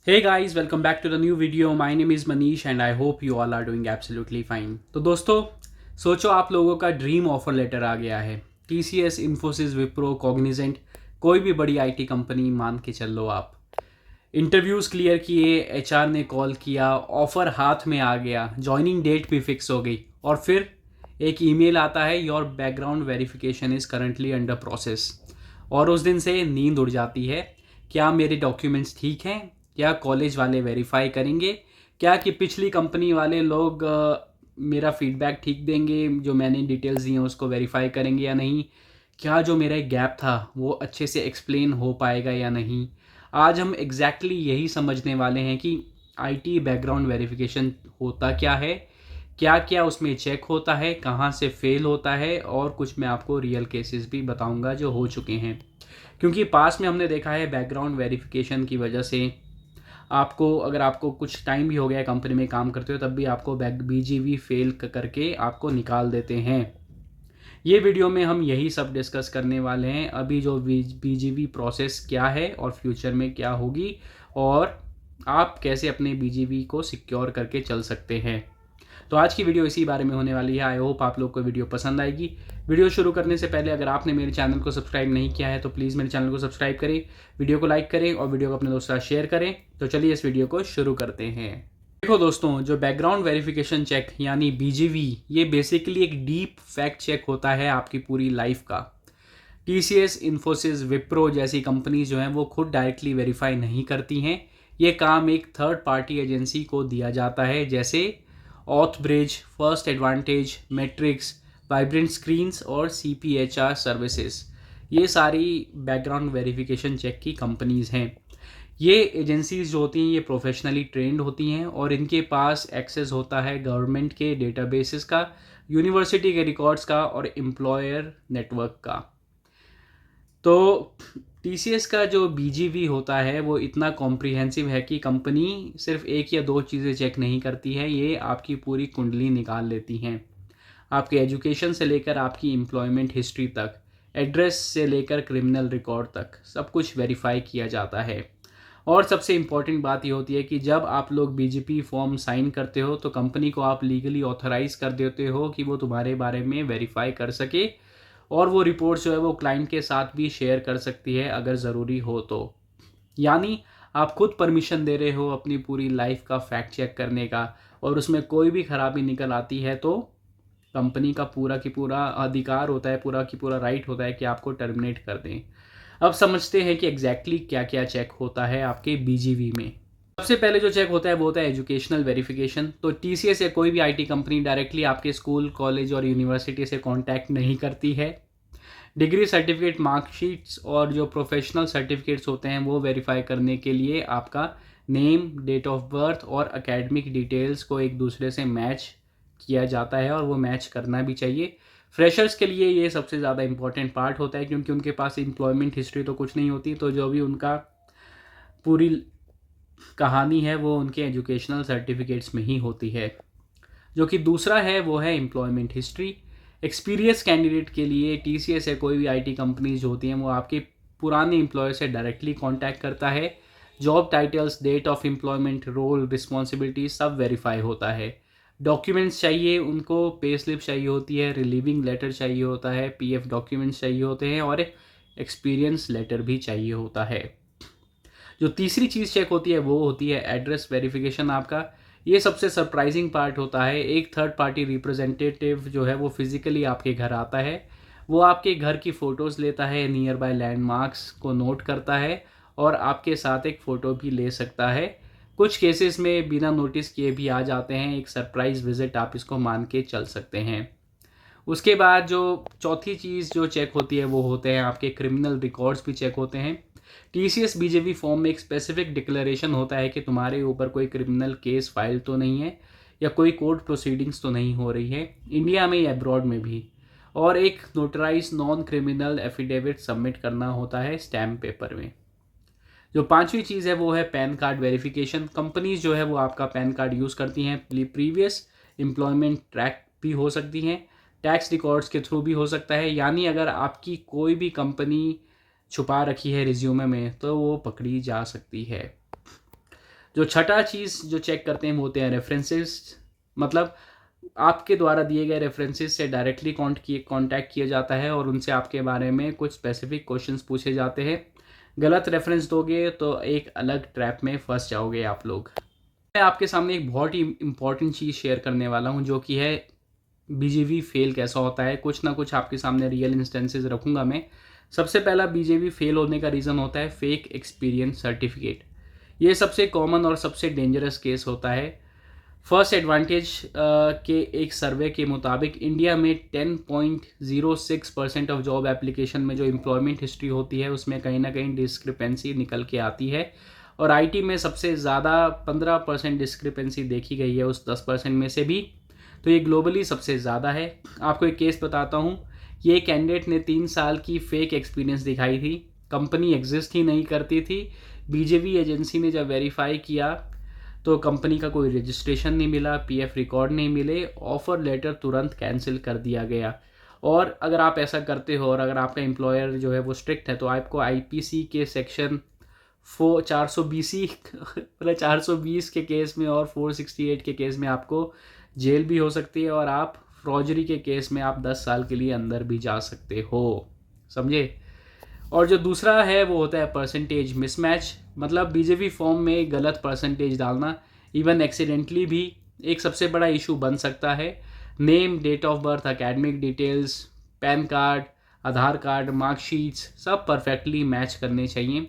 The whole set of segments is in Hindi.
Hey guys, welcome back to the new video. My name is Manish and I hope you all are doing absolutely fine. तो दोस्तों, सोचो आप लोगों का ड्रीम ऑफर लेटर आ गया है। TCS, इन्फोसिस, विप्रो, कॉग्निजेंट, कोई भी बड़ी आईटी कंपनी मान के चल लो आप। इंटरव्यूज़ क्लियर किए, एचआर ने कॉल किया, ऑफर हाथ में आ गया, जॉइनिंग डेट भी फिक्स हो गई और फिर एक ईमेल आता है, your background verification is currently under process. और उस दिन से नींद उड़ जाती है। क्या मेरे डॉक्यूमेंट्स ठीक हैं? क्या कॉलेज वाले वेरीफाई करेंगे? क्या कि पिछली कंपनी वाले लोग मेरा फीडबैक ठीक देंगे, जो मैंने डिटेल्स दी हैं उसको वेरीफाई करेंगे या नहीं? क्या जो मेरा एक गैप था वो अच्छे से एक्सप्लेन हो पाएगा या नहीं? आज हम यही समझने वाले हैं कि आईटी बैकग्राउंड वेरिफिकेशन होता क्या है, क्या क्या उसमें चेक होता है, कहाँ से फेल होता है, और कुछ मैं आपको रियल केसेस भी बताऊंगा जो हो चुके हैं। क्योंकि पास में हमने देखा है बैकग्राउंड वेरिफिकेशन की वजह से अगर आपको कुछ टाइम भी हो गया कंपनी में काम करते हो, तब भी आपको BGV फेल करके आपको निकाल देते हैं। ये वीडियो में हम यही सब डिस्कस करने वाले हैं, अभी जो BGV प्रोसेस क्या है और फ्यूचर में क्या होगी, और आप कैसे अपने BGV को सिक्योर करके चल सकते हैं। तो आज की वीडियो इसी बारे में होने वाली है। आई होप आप लोग को वीडियो पसंद आएगी। वीडियो शुरू करने से पहले अगर आपने मेरे चैनल को सब्सक्राइब नहीं किया है तो प्लीज़ मेरे चैनल को सब्सक्राइब करें, वीडियो को लाइक करें और वीडियो को अपने दोस्तों के साथ शेयर करें। तो चलिए इस वीडियो को शुरू करते हैं। देखो दोस्तों, जो बैकग्राउंड वेरिफिकेशन चेक यानी BGV, ये बेसिकली एक डीप फैक्ट चेक होता है आपकी पूरी लाइफ का। TCS, इन्फोसिस, विप्रो जैसी कंपनीज जो हैं वो खुद डायरेक्टली वेरीफाई नहीं करती हैं। ये काम एक थर्ड पार्टी एजेंसी को दिया जाता है, जैसे AuthBridge, first advantage, matrix, vibrant screens और CPHR सर्विसेज। ये सारी बैकग्राउंड वेरिफिकेशन चेक की कंपनीज हैं। ये एजेंसीज जो होती हैं ये प्रोफेशनली ट्रेंड होती हैं और इनके पास एक्सेस होता है गवर्नमेंट के डेटाबेसेस का, यूनिवर्सिटी के रिकॉर्ड्स का और एम्प्लॉयर नेटवर्क का। तो TCS का जो BGV होता है वो इतना कॉम्प्रिहेंसिव है कि कंपनी सिर्फ एक या दो चीज़ें चेक नहीं करती है, ये आपकी पूरी कुंडली निकाल लेती हैं। आपके एजुकेशन से लेकर आपकी एम्प्लॉयमेंट हिस्ट्री तक, एड्रेस से लेकर क्रिमिनल रिकॉर्ड तक सब कुछ वेरीफाई किया जाता है। और सबसे इम्पॉर्टेंट बात ये होती है कि जब आप लोग BGP फॉर्म साइन करते हो तो कंपनी को आप लीगली ऑथराइज कर देते हो कि वो तुम्हारे बारे में वेरीफाई कर सके, और वो रिपोर्ट जो है वो क्लाइंट के साथ भी शेयर कर सकती है अगर ज़रूरी हो तो। यानी आप खुद परमिशन दे रहे हो अपनी पूरी लाइफ का फैक्ट चेक करने का, और उसमें कोई भी खराबी निकल आती है तो कंपनी का पूरा की पूरा अधिकार होता है, पूरा की पूरा राइट होता है कि आपको टर्मिनेट कर दें। अब समझते हैं कि एग्जैक्टली क्या क्या चेक होता है आपके BGV में। सबसे पहले जो चेक होता है वो होता है एजुकेशनल वेरिफिकेशन। तो TCS या कोई भी आईटी कंपनी डायरेक्टली आपके स्कूल, कॉलेज और यूनिवर्सिटी से कांटेक्ट नहीं करती है। डिग्री सर्टिफिकेट, मार्कशीट्स और जो प्रोफेशनल सर्टिफिकेट्स होते हैं वो वेरीफाई करने के लिए आपका नेम, डेट ऑफ बर्थ और एकेडमिक डिटेल्स को एक दूसरे से मैच किया जाता है, और वो मैच करना भी चाहिए। फ्रेशर्स के लिए ये सबसे ज़्यादा इंपॉर्टेंट पार्ट होता है, क्योंकि उनके पास एम्प्लॉयमेंट हिस्ट्री तो कुछ नहीं होती, तो जो भी उनका पूरी कहानी है वो उनके एजुकेशनल सर्टिफिकेट्स में ही होती है। जो कि दूसरा है वो है एम्प्लॉयमेंट हिस्ट्री। एक्सपीरियंस कैंडिडेट के लिए TCS या कोई भी आईटी कंपनीज जो होती हैं वो आपके पुराने एम्प्लॉयर से डायरेक्टली कांटेक्ट करता है। Job titles, date of employment, role, responsibility सब वेरीफाई होता है। डॉक्यूमेंट्स चाहिए उनको, पे स्लिप चाहिए होती है, रिलीविंग लेटर चाहिए होता है, PF डॉक्यूमेंट्स चाहिए होते हैं और एक्सपीरियंस लेटर भी चाहिए होता है। जो तीसरी चीज़ चेक होती है वो होती है एड्रेस वेरिफिकेशन आपका। ये सबसे सरप्राइजिंग पार्ट होता है। एक थर्ड पार्टी रिप्रेजेंटेटिव जो है वो फिज़िकली आपके घर आता है, वो आपके घर की फ़ोटोज़ लेता है, नियर बाय लैंडमार्क्स को नोट करता है और आपके साथ एक फ़ोटो भी ले सकता है। कुछ केसेस में बिना नोटिस किए भी आ जाते हैं, एक सरप्राइज़ विज़िट आप इसको मान के चल सकते हैं। उसके बाद जो चौथी चीज़ जो चेक होती है वो होते हैं आपके क्रिमिनल रिकॉर्ड्स भी चेक होते हैं। TCS BGV फॉर्म में एक स्पेसिफिक डिक्लेरेशन होता है कि तुम्हारे ऊपर कोई क्रिमिनल केस फाइल तो नहीं है या कोई कोर्ट प्रोसीडिंग्स तो नहीं हो रही है, इंडिया में या अब्रॉड में भी। और एक notarize non criminal affidavit submit करना होता है स्टैम्प पेपर में। जो पांचवी चीज़ है वो है पैन कार्ड वेरिफिकेशन। कंपनीज जो है वो आपका पैन कार्ड यूज़ करती हैं, प्रीवियस एम्प्लॉयमेंट ट्रैक भी हो सकती हैं, टैक्स रिकॉर्ड्स के थ्रू भी हो सकता है। यानी अगर आपकी कोई भी कंपनी छुपा रखी है रिज्यूमे में तो वो पकड़ी जा सकती है। जो छठा चीज़ जो चेक करते हैं वो होते हैं रेफरेंसेस, मतलब आपके द्वारा दिए गए रेफरेंसेस से डायरेक्टली कांटेक्ट किया जाता है और उनसे आपके बारे में कुछ स्पेसिफिक क्वेश्चंस पूछे जाते हैं। गलत रेफरेंस दोगे तो एक अलग ट्रैप में फंस जाओगे आप लोग। मैं आपके सामने एक बहुत ही इंपॉर्टेंट चीज़ शेयर करने वाला हूँ, जो कि है बीजेवी फेल कैसा होता है। कुछ ना कुछ आपके सामने रियल इंस्टेंसेस रखूँगा मैं। सबसे पहला बीजेवी फेल होने का रीज़न होता है फेक एक्सपीरियंस सर्टिफिकेट। ये सबसे कॉमन और सबसे डेंजरस केस होता है। फर्स्ट एडवांटेज के एक सर्वे के मुताबिक इंडिया में 10.06% ऑफ जॉब एप्लीकेशन में जो एम्प्लॉयमेंट हिस्ट्री होती है उसमें कहीं ना कहीं डिस्क्रिपेंसी निकल के आती है, और आईटी में सबसे ज़्यादा 15% डिस्क्रिपेंसी देखी गई है उस 10% में से भी। तो ये ग्लोबली सबसे ज़्यादा है। आपको एक केस बताता हूँ। ये कैंडिडेट ने 3 साल की फेक एक्सपीरियंस दिखाई थी, कंपनी एग्जिस्ट ही नहीं करती थी। बीजेवी एजेंसी ने जब वेरीफाई किया तो कंपनी का कोई रजिस्ट्रेशन नहीं मिला, पीएफ रिकॉर्ड नहीं मिले, ऑफर लेटर तुरंत कैंसिल कर दिया गया। और अगर आप ऐसा करते हो और अगर आपका एम्प्लॉयर जो है वो स्ट्रिक्ट है तो आपको आईपीसी के सेक्शन 420 मतलब 420 के केस में और 468 के केस में आपको जेल भी हो सकती है, और आप फ्रॉजरी के केस में आप 10 साल के लिए अंदर भी जा सकते हो, समझे। और जो दूसरा है वो होता है परसेंटेज मिसमैच, मतलब बीजेपी फॉर्म में गलत परसेंटेज डालना इवन एक्सीडेंटली भी एक सबसे बड़ा इशू बन सकता है। Name, date of birth, academic details, PAN card, Aadhaar card, marksheets सब परफेक्टली मैच करने चाहिए।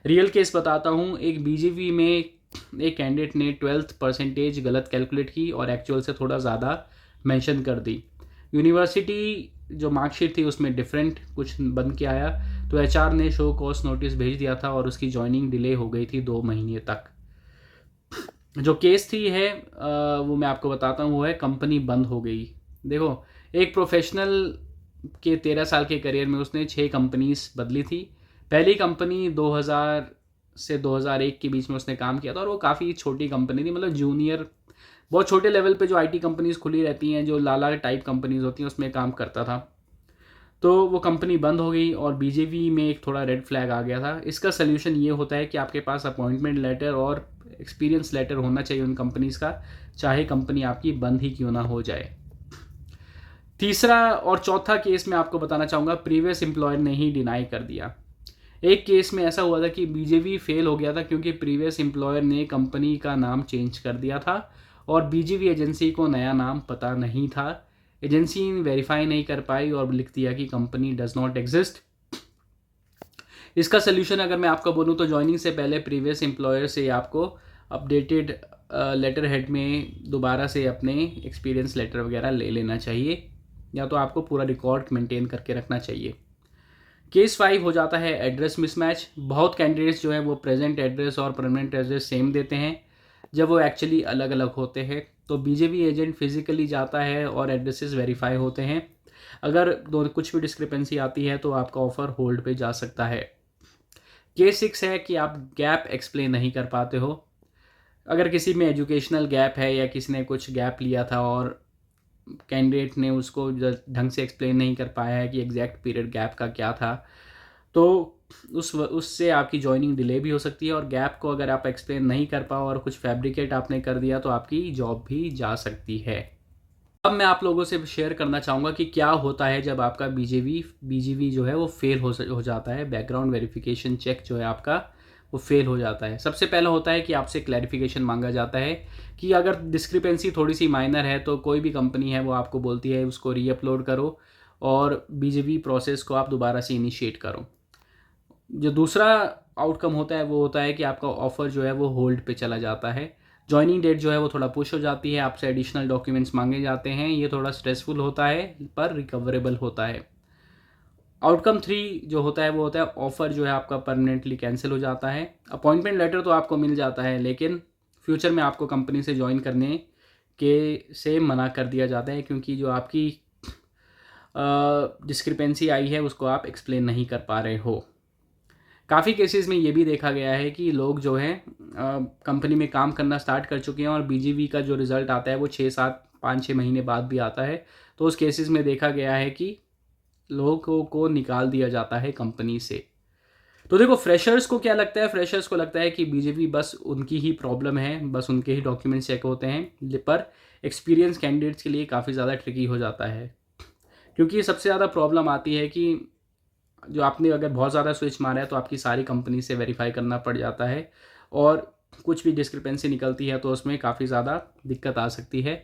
रियल केस बताता हूँ। एक बीजेपी में एक कैंडिडेट ने 12th परसेंटेज गलत कैलकुलेट की और एक्चुअल से थोड़ा ज़्यादा मेंशन कर दी। यूनिवर्सिटी जो मार्कशीट थी उसमें डिफरेंट कुछ बन के आया, तो एचआर ने शो कॉज नोटिस भेज दिया था और उसकी ज्वाइनिंग डिले हो गई थी 2 महीने तक। जो केस थी है वो मैं आपको बताता हूँ, वो है कंपनी बंद हो गई। देखो, एक प्रोफेशनल के 13 साल के करियर में उसने 6 कंपनीज बदली थी। पहली कंपनी 2000 से 2001 के बीच में उसने काम किया था, और वो काफ़ी छोटी कंपनी थी, मतलब जूनियर, बहुत छोटे लेवल पे जो आईटी कंपनीज खुली रहती हैं, जो लाला टाइप कंपनीज होती हैं, उसमें काम करता था। तो वो कंपनी बंद हो गई और बीजेपी में एक थोड़ा रेड फ्लैग आ गया था। इसका सल्यूशन ये होता है कि आपके पास अपॉइंटमेंट लेटर और एक्सपीरियंस लेटर होना चाहिए उन कंपनीज का, चाहे कंपनी आपकी बंद ही क्यों ना हो जाए। तीसरा और चौथा केस मैं आपको बताना चाहूँगा, प्रीवियस एम्प्लॉयर ने ही डिनाई कर दिया। एक केस में ऐसा हुआ था कि बीजेवी फेल हो गया था क्योंकि प्रीवियस एम्प्लॉयर ने कंपनी का नाम चेंज कर दिया था और बीजेवी एजेंसी को नया नाम पता नहीं था। एजेंसी वेरीफाई नहीं कर पाई और लिख दिया कि कंपनी डज नॉट एग्जिस्ट। इसका सोल्यूशन अगर मैं आपको बोलूँ तो ज्वाइनिंग से पहले प्रीवियस एम्प्लॉयर से आपको अपडेटेड लेटर हेड में दोबारा से अपने एक्सपीरियंस लेटर वगैरह ले लेना चाहिए, या तो आपको पूरा रिकॉर्ड मेंटेन करके रखना चाहिए। केस 5 हो जाता है एड्रेस मिसमैच। बहुत कैंडिडेट्स जो है वो प्रेजेंट एड्रेस और परमानेंट एड्रेस सेम देते हैं जब वो एक्चुअली अलग अलग होते हैं। तो बीजेपी एजेंट फिजिकली जाता है और एड्रेसेस वेरीफाई होते हैं। अगर दो कुछ भी डिस्क्रिपेंसी आती है तो आपका ऑफर होल्ड पे जा सकता है। केस 6 है कि आप गैप एक्सप्लेन नहीं कर पाते हो। अगर किसी में एजुकेशनल गैप है या किसी ने कुछ गैप लिया था और कैंडिडेट ने उसको ढंग से एक्सप्लेन नहीं कर पाया है कि एग्जैक्ट पीरियड गैप का क्या था, तो उससे आपकी ज्वाइनिंग डिले भी हो सकती है। और गैप को अगर आप एक्सप्लेन नहीं कर पाओ और कुछ फैब्रिकेट आपने कर दिया तो आपकी जॉब भी जा सकती है। अब मैं आप लोगों से शेयर करना चाहूँगा कि क्या होता है जब आपका बीजीवी जो है वो फेल हो जाता है, बैकग्राउंड वेरिफिकेशन चेक जो है आपका वो फेल हो जाता है। सबसे पहला होता है कि आपसे क्लैरिफिकेशन मांगा जाता है कि अगर डिस्क्रिपेंसी थोड़ी सी माइनर है तो कोई भी कंपनी है वो आपको बोलती है उसको रीअपलोड करो और बीजेवी प्रोसेस को आप दोबारा से इनिशिएट करो। जो दूसरा आउटकम होता है वो होता है कि आपका ऑफ़र जो है वो होल्ड पे चला जाता है। जॉइनिंग डेट जो है वो थोड़ा पुश हो जाती है, आपसे एडिशनल डॉक्यूमेंट्स मांगे जाते हैं। ये थोड़ा स्ट्रेसफुल होता है पर रिकवरेबल होता है। आउटकम 3 जो होता है वो होता है ऑफ़र जो है आपका परमानेंटली कैंसिल हो जाता है। अपॉइंटमेंट लेटर तो आपको मिल जाता है लेकिन फ्यूचर में आपको कंपनी से ज्वाइन करने के से मना कर दिया जाता है क्योंकि जो आपकी डिस्क्रिपेंसी आई है उसको आप एक्सप्लेन नहीं कर पा रहे हो। काफ़ी केसेस में ये भी देखा गया है कि लोग जो हैं कंपनी में काम करना स्टार्ट कर चुके हैं और बीजीवी का जो रिज़ल्ट आता है वो 5-6 महीने बाद भी आता है। तो उस केसेस में देखा गया है कि लोगों को निकाल दिया जाता है कंपनी से। तो देखो फ्रेशर्स को क्या लगता है, फ्रेशर्स को लगता है कि बीजेपी बस उनकी ही प्रॉब्लम है, बस उनके ही डॉक्यूमेंट्स चेक होते हैं, पर एक्सपीरियंस कैंडिडेट्स के लिए काफ़ी ज़्यादा ट्रिकी हो जाता है। क्योंकि सबसे ज़्यादा प्रॉब्लम आती है कि जो आपने अगर बहुत ज़्यादा स्विच मारा है तो आपकी सारी कंपनी से वेरीफाई करना पड़ जाता है, और कुछ भी डिस्क्रिपेंसी निकलती है तो उसमें काफ़ी ज़्यादा दिक्कत आ सकती है।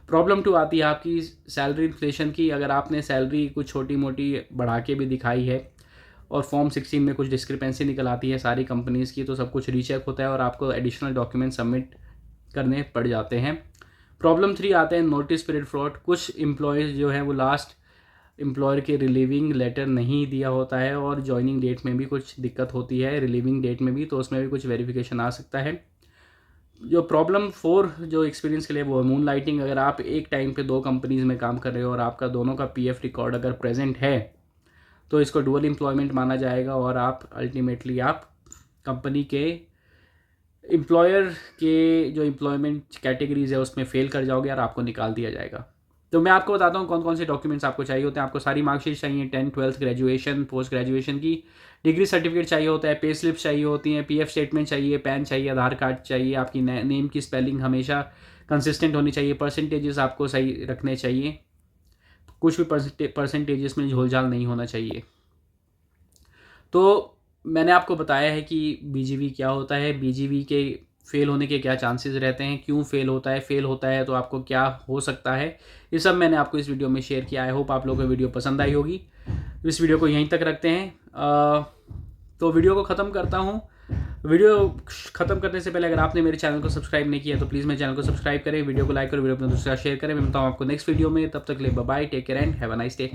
प्रॉब्लम 2 आती है आपकी सैलरी इन्फ्लेशन की। अगर आपने सैलरी कुछ छोटी मोटी बढ़ा के भी दिखाई है और फॉर्म 16 में कुछ डिस्क्रिपेंसी निकल आती है सारी कंपनीज़ की, तो सब कुछ रीचेक होता है और आपको एडिशनल डॉक्यूमेंट सबमिट करने पड़ जाते हैं। प्रॉब्लम 3 आते हैं नोटिस पीरियड फ्रॉड। कुछ एम्प्लॉयज़ जो हैं वो लास्ट एम्प्लॉयर के रिलीविंग लेटर नहीं दिया होता है और जॉइनिंग डेट में भी कुछ दिक्कत होती है, रिलीविंग डेट में भी, तो उसमें भी कुछ वेरिफिकेशन आ सकता है। जो प्रॉब्लम 4 जो एक्सपीरियंस के लिए वो मून लाइटिंग। अगर आप एक टाइम पे 2 कंपनीज़ में काम कर रहे हो और आपका दोनों का पीएफ रिकॉर्ड अगर प्रेजेंट है तो इसको डुअल एम्प्लॉयमेंट माना जाएगा और आप अल्टीमेटली आप कंपनी के एम्प्लॉयर के जो एम्प्लॉयमेंट कैटेगरीज है उसमें फेल कर जाओगे और आपको निकाल दिया जाएगा। तो मैं आपको बताता हूँ कौन कौन से डॉक्यूमेंट्स आपको चाहिए होते हैं। आपको सारी मार्कशीट चाहिए, 10th 12th graduation post graduation की, डिग्री सर्टिफिकेट चाहिए होता है, पे स्लिप चाहिए होती हैं, पीएफ स्टेटमेंट चाहिए, पैन चाहिए, आधार कार्ड चाहिए, आपकी नेम की स्पेलिंग हमेशा कंसिस्टेंट होनी चाहिए, परसेंटेजेस आपको सही रखने चाहिए, कुछ भी परसेंटेजेस में झोलझाल नहीं होना चाहिए। तो मैंने आपको बताया है कि बीजीवी क्या होता है, बीजीवी के फेल होने के क्या चांसेस रहते हैं, क्यों फेल होता है तो आपको क्या हो सकता है, ये सब मैंने आपको इस वीडियो में शेयर किया। आई होप आप लोगों को वीडियो पसंद आई होगी। इस वीडियो को यहीं तक रखते हैं। तो वीडियो को ख़त्म करता हूँ। वीडियो ख़त्म करने से पहले अगर आपने मेरे चैनल को सब्सक्राइब नहीं किया तो प्लीज़ मेरे चैनल को सब्सक्राइब करें, वीडियो को लाइक करें, वीडियो अपने दोस्तों के साथ शेयर करें। मैं बताऊँ आपको नेक्स्ट वीडियो में, तब तक के लिए bye bye, take care and have a nice day.